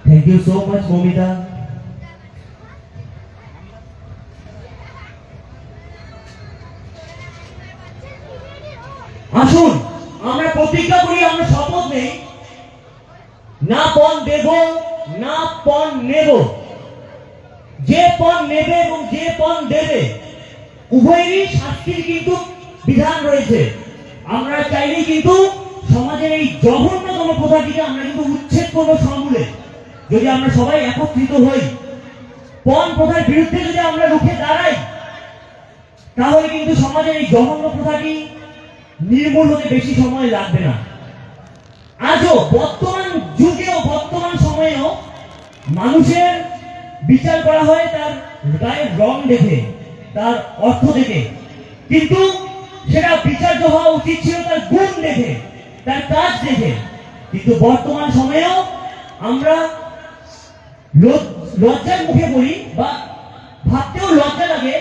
Thank you so much Momita. আসুন আমরা প্রতিজ্ঞা করি, আমরা শপথ নেই, না পণ দেব না পণ নেব। যে পণ নেবে এবং যে পণ দেবে উভয়েরই শাস্তির কিন্তু বিধান রয়েছে। আমরা চাইলেই কিন্তু সমাজের এই জঘন্যতম প্রথাটিকে আমরা কিন্তু উচ্ছেদ করবো সমূলে, যদি আমরা সবাই একত্রিত হই। পণ প্রথার বিরুদ্ধে যদি আমরা রুখে দাঁড়াই, তাহলে কিন্তু সমাজের এই জঘন্য প্রথাটি নির্মূল হতে বেশি সময় লাগবে না। আজও বর্তমান যুগেও বর্তমান সময়েও মানুষের বিচার করা হয় তার গায়ের রং দেখে, তার অর্থ দেখে, কিন্তু সেটা বিচার্য হওয়া উচিত ছিল তার গুণ দেখে, তার কাজ দেখে। কিন্তু বর্তমান সময়েও আমরা লজ্জার মুখে পড়ি বা ভাবতেও লজ্জা লাগে।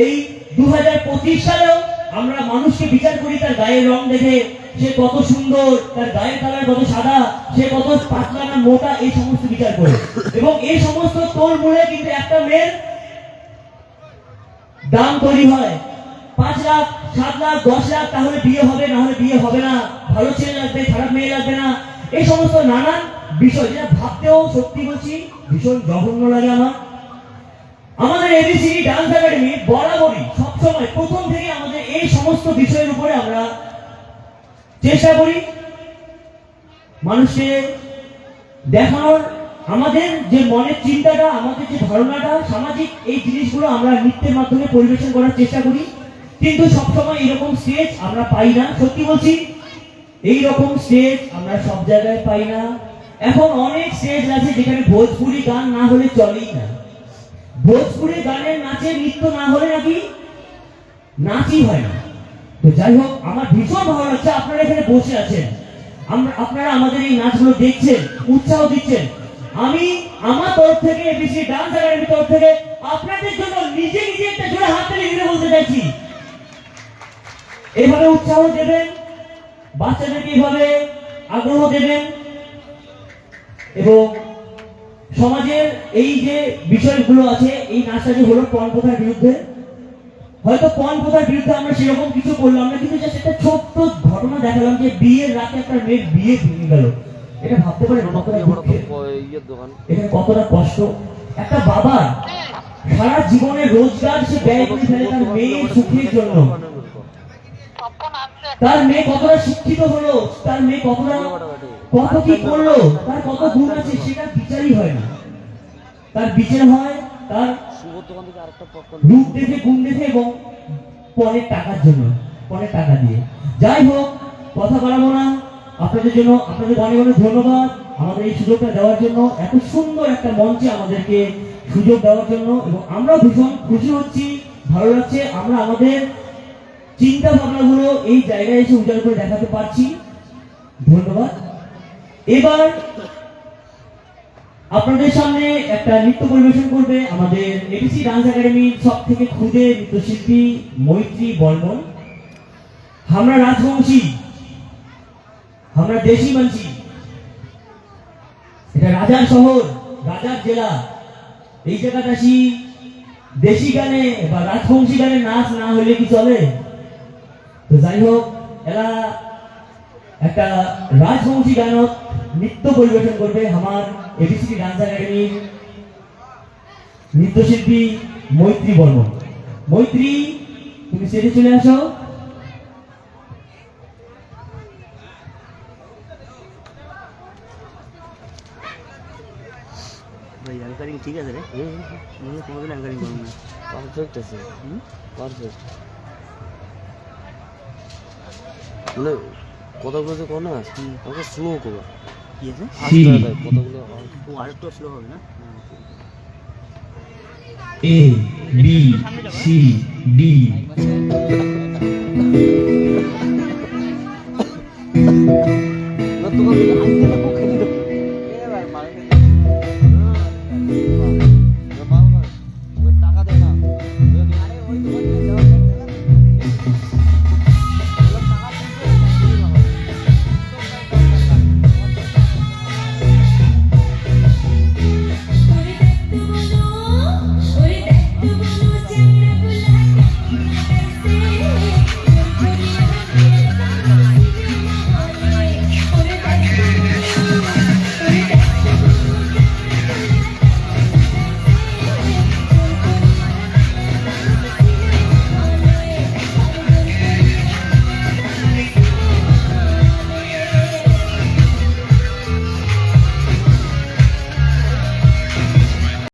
এই 2025 সালেও আমরা মানুষকে বিচার করি তার গায়ের রং দেখে, সে কত সুন্দর, তার গায়ের কালার কত সাদা, সে কত পাতলা না মোটা, এই সমস্ত বিচার করে। এবং এই সমস্ত তোর মূলে কিন্তু একটা মেয়ের দাম তৈরি হয় 5 লাখ 7 লাখ 10 লাখ, তাহলে বিয়ে হবে না হলে বিয়ে হবে না, ভালো ছেলে লাগবে খারাপ মেয়ে লাগবে না, এই সমস্ত নানান বিষয় যেটা ভাবতেও সত্যি বলছি ভীষণ জঘন্য লাগে আমার। আমাদের এবিসিডি ডান্স একাডেমি বরাবরই সবসময় প্রথম থেকে আমাদের এই সমস্ত বিষয়ের উপরে আমরা চেষ্টা করি মানুষকে দেখানোর। আমাদের যে মনের চিন্তাটা, আমাদের যে ধারণাটা, সামাজিক এই জিনিসগুলো আমরা নৃত্যের মাধ্যমে পরিবেশন করার চেষ্টা করি। কিন্তু সবসময় এরকম স্টেজ আমরা পাই না, সত্যি বলছি এইরকম স্টেজ আমরা সব জায়গায় পাই না। এখন অনেক স্টেজ আছে যেখানে ভোজপুরি গান না হলে চলেই না, ভোজপুরি গানের নাচের নৃত্য না হলে নাকি নাচই হয় না। তো যাই হোক, আমার ভীষণ ভালো লাগছে আপনারা এখানে বসে আছেন, আপনারা আমাদের এই নাচগুলো দেখছেন, উৎসাহ দিচ্ছেন। আমি আমার তরফ থেকে, এবিসি ডান্স একাডেমির তরফ থেকে আপনাদের জন্য নিজে নিজে একটা জোরে হাত তালি দিয়ে বলতে চাইছি, এইভাবে উৎসাহ দেবেন, বাচ্চাদেরকে এইভাবে আগ্রহ দেবেন। এবং সমাজের এই যে বিষয়গুলো আছে, এই নাচটা যে হলো পণ প্রথার বিরুদ্ধে, হয়তো পণ প্রথার বিরুদ্ধে আমরা সেরকম কিছু করলাম না, কিন্তু জাস্ট একটা ছোট্ট ঘটনা দেখালাম যে বিয়ের রাতে একটা মেয়ের বিয়ে ভেঙে গেল। এটা ভাবতে পারেন কতটা দুঃখের, এটা কতটা কষ্ট। একটা বাবা সারা জীবনের রোজগার সে ব্যয় করে ফেলে তার মেয়ের সুখের জন্য। তার মেয়ে কতটা শিক্ষিত হলো, তার মেয়ে কতটা কত কি করলো, তার কত গুণ আছে, সেটা বিচারই হয় না। তার বিচার হয় তার রূপ দেখে, গুণ দেখে এবং পরের টাকার জন্য, পরের টাকা দিয়ে। যাই হোক, কথা বাড়াবো না, আপনাদের জন্য আপনাদের অনেক অনেক ধন্যবাদ আমাদের এই সুযোগটা দেওয়ার জন্য, এত সুন্দর একটা মঞ্চে আমাদেরকে সুযোগ দেওয়ার জন্য। এবং আমরা ভীষণ খুশি হচ্ছি, ভালো লাগছে, আমরা আমাদের চিন্তা ভাবনাগুলো এই জায়গায় এসে উজাড় করে দেখাতে পারছি। ধন্যবাদ। এবার আপনাদের সামনে একটা নৃত্য পরিবেশন করবে আমাদের এবিসি ডান্স একাডেমির সব থেকে ক্ষুদে নৃত্যশিল্পী মৈত্রী বর্মন। আমরা রাজবংশী, আমরা দেশি মানছি, এটা রাজার শহর, রাজার জেলা, এই জায়গাটা আসি দেশি গানে বা রাজবংশী গানে নাচ না হলে কি চলে? তো যাই হোক, এরা একটা রাজবংশী গানত নৃত্য পরিবেশন করবে আমার এবিসি ডান্স একাডেমির নৃত্যশিল্পী মৈত্রী বর্মন। মৈত্রী, তুমি স্টেজে চলে আসো। ভাই অ্যাঙ্কারিং ঠিক আছে রে? মনে কোনোদিন অ্যাঙ্কারিং করবো না, পারফেক্ট আছে, পারফেক্ট। মানে কথাগুলো যে কোনো না আমাকে স্লো করো, কি আছে কথাগুলো ও আরেকটু স্লো হবে না? এ বি সি ডি তোমাকে